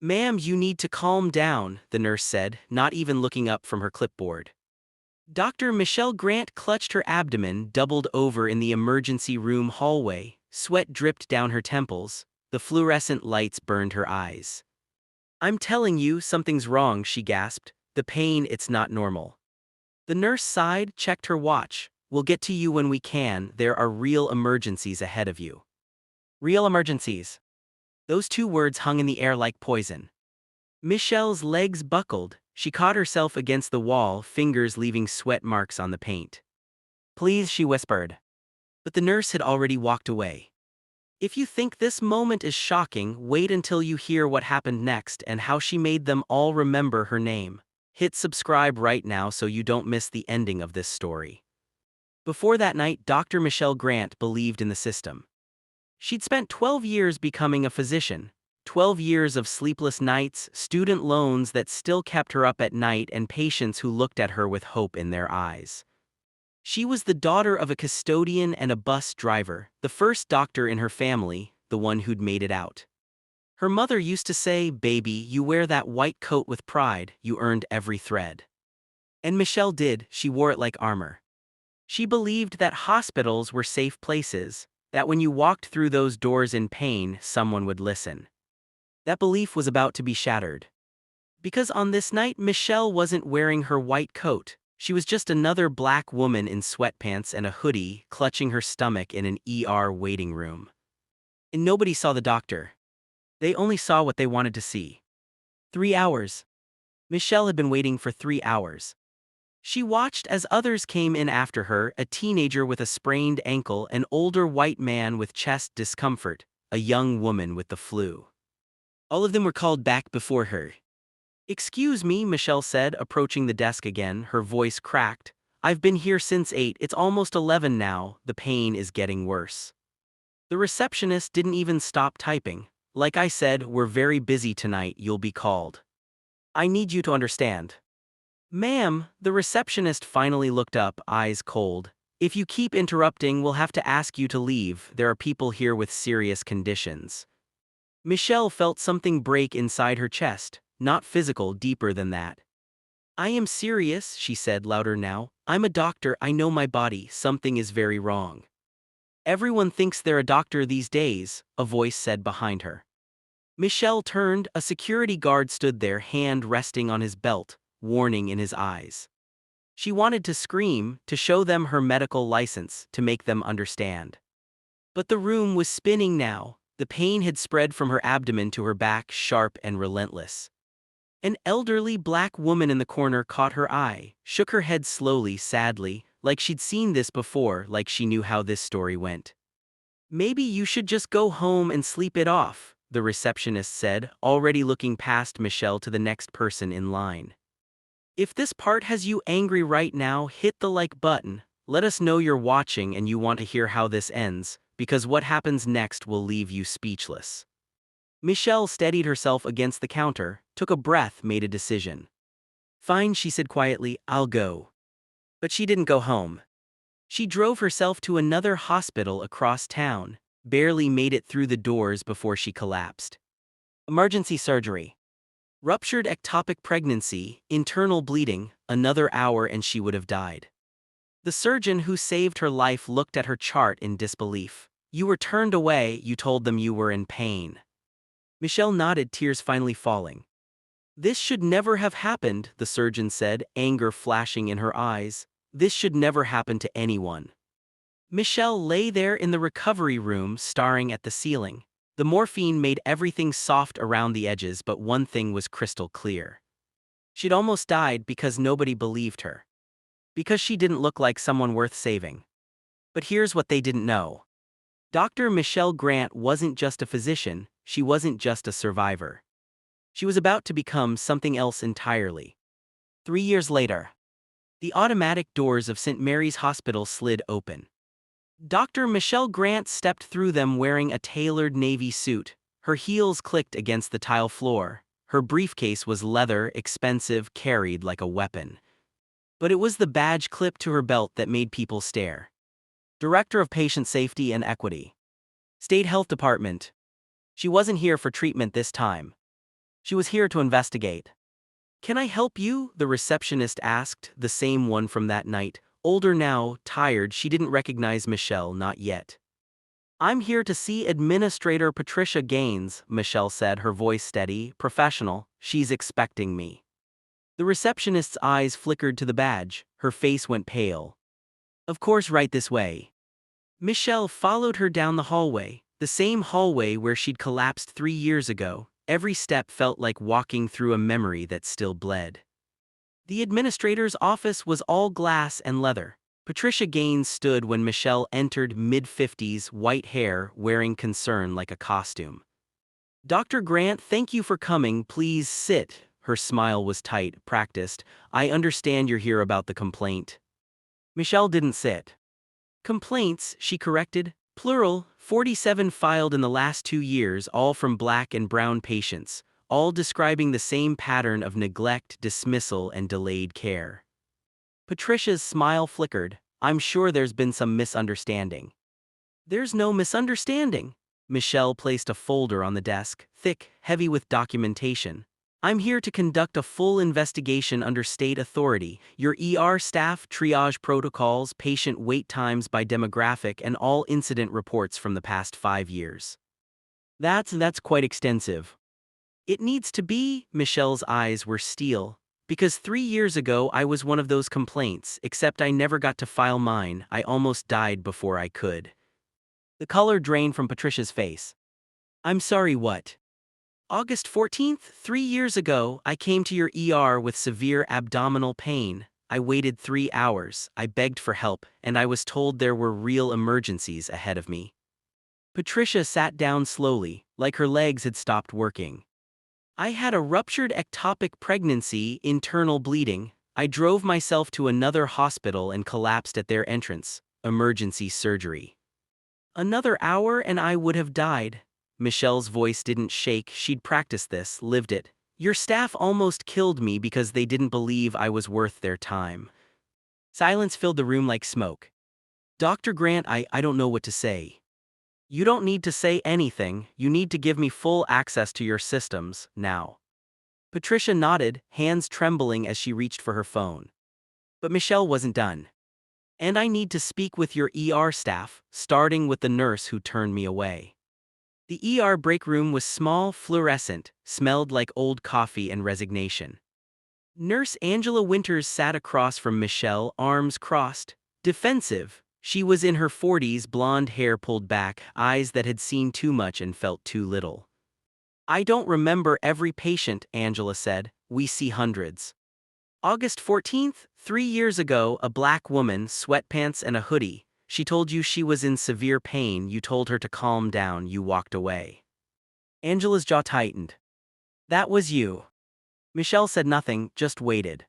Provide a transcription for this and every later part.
Ma'am, you need to calm down, the nurse said, not even looking up from her clipboard. Dr. Michelle Grant clutched her abdomen, doubled over in the emergency room hallway. Sweat dripped down her temples. The fluorescent lights burned her eyes. I'm telling you, something's wrong, she gasped. The pain, it's not normal. The nurse sighed, checked her watch. We'll get to you when we can. There are real emergencies ahead of you. Real emergencies. Those two words hung in the air like poison. Michelle's legs buckled. She caught herself against the wall, fingers leaving sweat marks on the paint. Please, she whispered. But the nurse had already walked away. If you think this moment is shocking, wait until you hear what happened next and how she made them all remember her name. Hit subscribe right now so you don't miss the ending of this story. Before that night, Dr. Michelle Grant believed in the system. She'd spent 12 years becoming a physician, 12 years of sleepless nights, student loans that still kept her up at night, and patients who looked at her with hope in their eyes. She was the daughter of a custodian and a bus driver, the first doctor in her family, the one who'd made it out. Her mother used to say, "Baby, you wear that white coat with pride, you earned every thread." And Michelle did, she wore it like armor. She believed that hospitals were safe places, that when you walked through those doors in pain, someone would listen. That belief was about to be shattered. Because on this night, Michelle wasn't wearing her white coat. She was just another black woman in sweatpants and a hoodie, clutching her stomach in an ER waiting room. And nobody saw the doctor. They only saw what they wanted to see. 3 hours. Michelle had been waiting for 3 hours. She watched as others came in after her, a teenager with a sprained ankle, an older white man with chest discomfort, a young woman with the flu. All of them were called back before her. "Excuse me," Michelle said, approaching the desk again, her voice cracked. "I've been here since 8, it's almost 11 now, the pain is getting worse." The receptionist didn't even stop typing. "Like I said, we're very busy tonight, you'll be called. I need you to understand." "Ma'am," the receptionist finally looked up, eyes cold. "If you keep interrupting, we'll have to ask you to leave. There are people here with serious conditions." Michelle felt something break inside her chest, not physical, deeper than that. "I am serious," she said louder now. "I'm a doctor, I know my body, something is very wrong." "Everyone thinks they're a doctor these days," a voice said behind her. Michelle turned, a security guard stood there, hand resting on his belt, warning in his eyes. She wanted to scream, to show them her medical license, to make them understand. But the room was spinning now. The pain had spread from her abdomen to her back, sharp and relentless. An elderly black woman in the corner caught her eye, shook her head slowly, sadly, like she'd seen this before, like she knew how this story went. "Maybe you should just go home and sleep it off," the receptionist said, already looking past Michelle to the next person in line. "If this part has you angry right now, hit the like button. Let us know you're watching and you want to hear how this ends, because what happens next will leave you speechless." Michelle steadied herself against the counter, took a breath, made a decision. "Fine," she said quietly, "I'll go." But she didn't go home. She drove herself to another hospital across town, barely made it through the doors before she collapsed. Emergency surgery. Ruptured ectopic pregnancy, internal bleeding, another hour and she would have died. The surgeon who saved her life looked at her chart in disbelief. "You were turned away, you told them you were in pain." Michelle nodded, tears finally falling. "This should never have happened," the surgeon said, anger flashing in her eyes. "This should never happen to anyone." Michelle lay there in the recovery room, staring at the ceiling. The morphine made everything soft around the edges, but one thing was crystal clear. She'd almost died because nobody believed her. Because she didn't look like someone worth saving. But here's what they didn't know. Dr. Michelle Grant wasn't just a physician, she wasn't just a survivor. She was about to become something else entirely. 3 years later, the automatic doors of St. Mary's Hospital slid open. Dr. Michelle Grant stepped through them wearing a tailored navy suit. Her heels clicked against the tile floor. Her briefcase was leather, expensive, carried like a weapon. But it was the badge clipped to her belt that made people stare. Director of Patient Safety and Equity. State Health Department. She wasn't here for treatment this time. She was here to investigate. Can I help you? The receptionist asked, the same one from that night. Older now, tired, she didn't recognize Michelle, not yet. I'm here to see Administrator Patricia Gaines, Michelle said, her voice steady, professional. She's expecting me. The receptionist's eyes flickered to the badge. Her face went pale. Of course, right this way. Michelle followed her down the hallway, the same hallway where she'd collapsed 3 years ago. Every step felt like walking through a memory that still bled. The administrator's office was all glass and leather. Patricia Gaines stood when Michelle entered, mid-50s, white hair, wearing concern like a costume. Dr. Grant, thank you for coming. Please sit. Her smile was tight, practiced. I understand you're here about the complaint. Michelle didn't sit. Complaints, she corrected. Plural, 47 filed in the last 2 years, all from Black and brown patients, all describing the same pattern of neglect, dismissal, and delayed care. Patricia's smile flickered. I'm sure there's been some misunderstanding. There's no misunderstanding. Michelle placed a folder on the desk, thick, heavy with documentation. I'm here to conduct a full investigation under state authority. Your ER staff, triage protocols, patient wait times by demographic, and all incident reports from the past 5 years. That's quite extensive. It needs to be. Michelle's eyes were steel. Because 3 years ago I was one of those complaints, except I never got to file mine. I almost died before I could. The color drained from Patricia's face. I'm sorry, what? August 14th, 3 years ago, I came to your ER with severe abdominal pain. I waited 3 hours, I begged for help, and I was told there were real emergencies ahead of me. Patricia sat down slowly, like her legs had stopped working. I had a ruptured ectopic pregnancy, internal bleeding. I drove myself to another hospital and collapsed at their entrance. Emergency surgery. Another hour and I would have died. Michelle's voice didn't shake. She'd practiced this, lived it. Your staff almost killed me because they didn't believe I was worth their time. Silence filled the room like smoke. Dr. Grant, I don't know what to say. You don't need to say anything. You need to give me full access to your systems, now. Patricia nodded, hands trembling as she reached for her phone. But Michelle wasn't done. And I need to speak with your ER staff, starting with the nurse who turned me away. The ER break room was small, fluorescent, smelled like old coffee and resignation. Nurse Angela Winters sat across from Michelle, arms crossed, defensive. She was in her 40s, blonde hair pulled back, eyes that had seen too much and felt too little. I don't remember every patient, Angela said. We see hundreds. August 14th, 3 years ago, a black woman, sweatpants and a hoodie. She told you she was in severe pain. You told her to calm down. You walked away. Angela's jaw tightened. That was you. Michelle said nothing, just waited.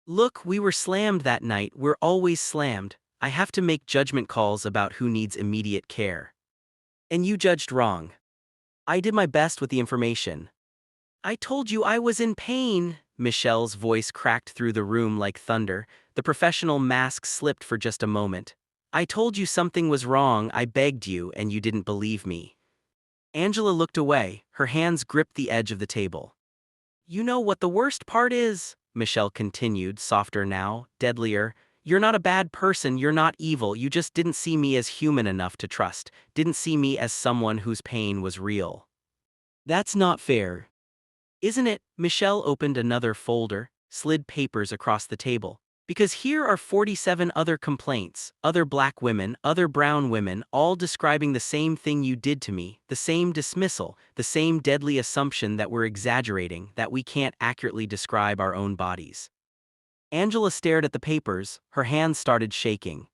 Look, we were slammed that night. We're always slammed. I have to make judgment calls about who needs immediate care. And you judged wrong. I did my best with the information. I told you I was in pain. Michelle's voice cracked through the room like thunder. The professional mask slipped for just a moment. I told you something was wrong. I begged you, and you didn't believe me. Angela looked away, her hands gripped the edge of the table. You know what the worst part is? Michelle continued, softer now, deadlier. You're not a bad person, you're not evil, you just didn't see me as human enough to trust, didn't see me as someone whose pain was real. That's not fair. Isn't it? Michelle opened another folder, slid papers across the table. Because here are 47 other complaints, other black women, other brown women, all describing the same thing you did to me, the same dismissal, the same deadly assumption that we're exaggerating, that we can't accurately describe our own bodies. Angela stared at the papers, her hands started shaking.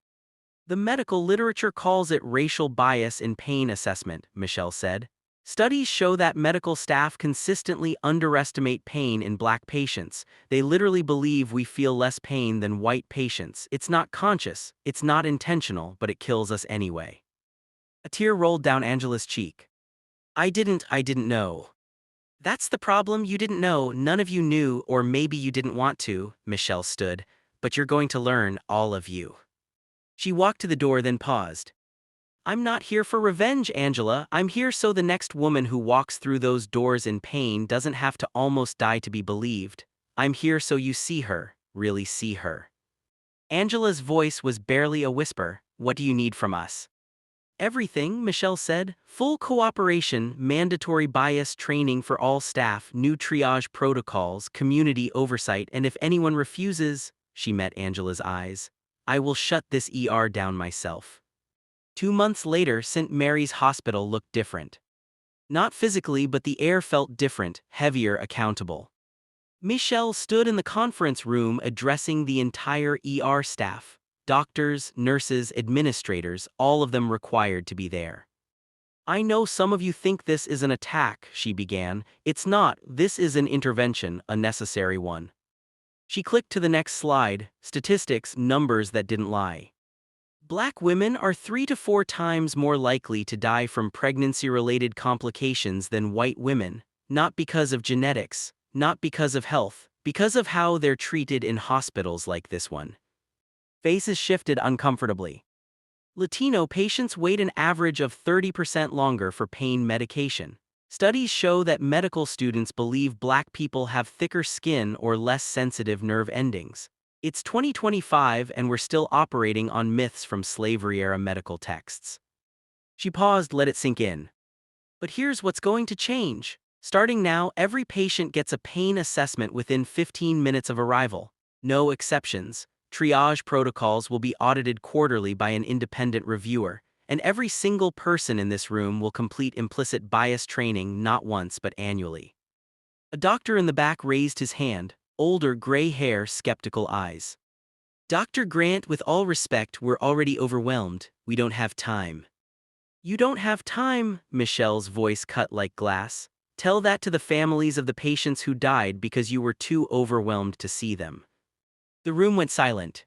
The medical literature calls it racial bias in pain assessment, Michelle said. Studies show that medical staff consistently underestimate pain in black patients. They literally believe we feel less pain than white patients. It's not conscious, it's not intentional, but it kills us anyway. A tear rolled down Angela's cheek. I didn't know. That's the problem, you didn't know, none of you knew, or maybe you didn't want to, Michelle stood. But you're going to learn, all of you. She walked to the door then paused. I'm not here for revenge, Angela. I'm here so the next woman who walks through those doors in pain doesn't have to almost die to be believed. I'm here so you see her, really see her. Angela's voice was barely a whisper. What do you need from us? Everything, Michelle said. Full cooperation, mandatory bias training for all staff, new triage protocols, community oversight, and if anyone refuses, she met Angela's eyes, I will shut this ER down myself. 2 months later, St. Mary's Hospital looked different. Not physically, but the air felt different, heavier, accountable. Michelle stood in the conference room addressing the entire ER staff. Doctors, nurses, administrators, all of them required to be there. I know some of you think this is an attack, she began. It's not, this is an intervention, a necessary one. She clicked to the next slide, statistics, numbers that didn't lie. Black women are 3 to 4 times more likely to die from pregnancy-related complications than white women, not because of genetics, not because of health, because of how they're treated in hospitals like this one. Faces shifted uncomfortably. Latino patients wait an average of 30% longer for pain medication. Studies show that medical students believe Black people have thicker skin or less sensitive nerve endings. It's 2025 and we're still operating on myths from slavery-era medical texts. She paused, let it sink in. But here's what's going to change. Starting now, every patient gets a pain assessment within 15 minutes of arrival. No exceptions. Triage protocols will be audited quarterly by an independent reviewer, and every single person in this room will complete implicit bias training not once but annually. A doctor in the back raised his hand, older, gray hair, skeptical eyes. Dr. Grant, with all respect, we're already overwhelmed. We don't have time. You don't have time, Michelle's voice cut like glass. Tell that to the families of the patients who died because you were too overwhelmed to see them. The room went silent.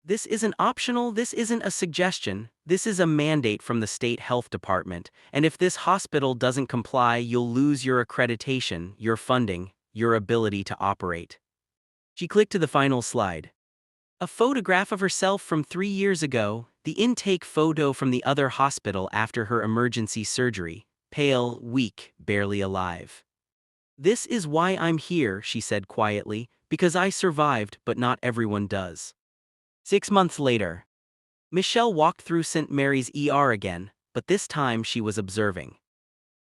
This isn't optional, this isn't a suggestion, this is a mandate from the state health department, and if this hospital doesn't comply, you'll lose your accreditation, your funding, your ability to operate. She clicked to the final slide. A photograph of herself from 3 years ago, the intake photo from the other hospital after her emergency surgery, pale, weak, barely alive. This is why I'm here, she said quietly, because I survived, but not everyone does. 6 months later, Michelle walked through St. Mary's ER again, but this time she was observing.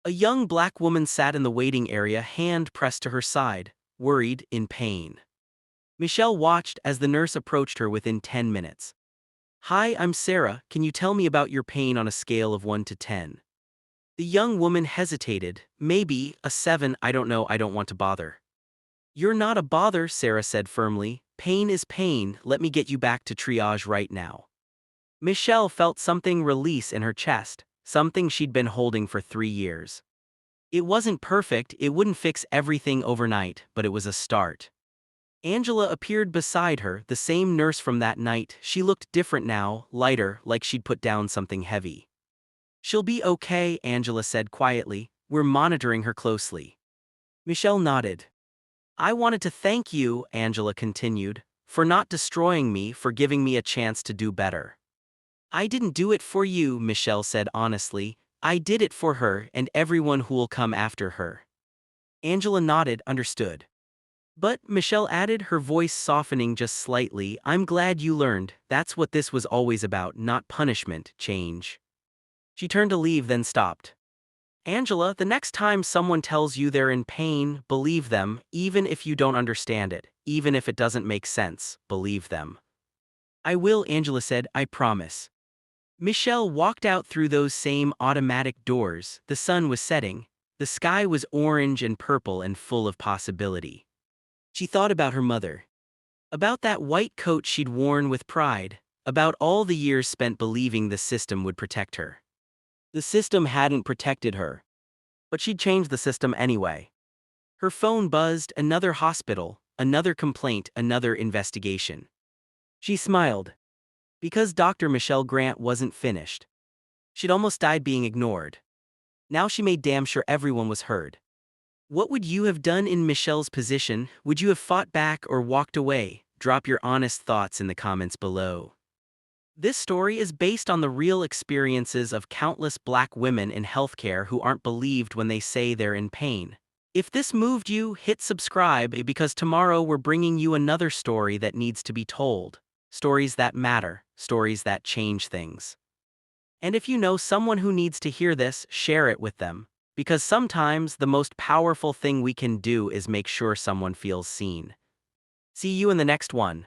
A young Black woman sat in the waiting area, hand pressed to her side, worried, in pain. Michelle watched as the nurse approached her within 10 minutes. Hi, I'm Sarah, can you tell me about your pain on a scale of 1 to 10? The young woman hesitated, maybe, a 7, I don't know, I don't want to bother. You're not a bother, Sarah said firmly. Pain is pain, let me get you back to triage right now. Michelle felt something release in her chest, something she'd been holding for 3 years. It wasn't perfect, it wouldn't fix everything overnight, but it was a start. Angela appeared beside her, the same nurse from that night. She looked different now, lighter, like she'd put down something heavy. She'll be okay, Angela said quietly. We're monitoring her closely. Michelle nodded. I wanted to thank you, Angela continued, for not destroying me, for giving me a chance to do better. I didn't do it for you, Michelle said honestly. I did it for her and everyone who'll come after her. Angela nodded, understood. But, Michelle added, her voice softening just slightly, I'm glad you learned. That's what this was always about, not punishment, change. She turned to leave, then stopped. Angela, the next time someone tells you they're in pain, believe them, even if you don't understand it, even if it doesn't make sense, believe them. I will, Angela said, I promise. Michelle walked out through those same automatic doors. The sun was setting. The sky was orange and purple and full of possibility. She thought about her mother. About that white coat she'd worn with pride. About all the years spent believing the system would protect her. The system hadn't protected her. But she'd changed the system anyway. Her phone buzzed, another hospital, another complaint, another investigation. She smiled. Because Dr. Michelle Grant wasn't finished. She'd almost died being ignored. Now she made damn sure everyone was heard. What would you have done in Michelle's position? Would you have fought back or walked away? Drop your honest thoughts in the comments below. This story is based on the real experiences of countless Black women in healthcare who aren't believed when they say they're in pain. If this moved you, hit subscribe because tomorrow we're bringing you another story that needs to be told. Stories that matter, stories that change things. And if you know someone who needs to hear this, share it with them. Because sometimes the most powerful thing we can do is make sure someone feels seen. See you in the next one.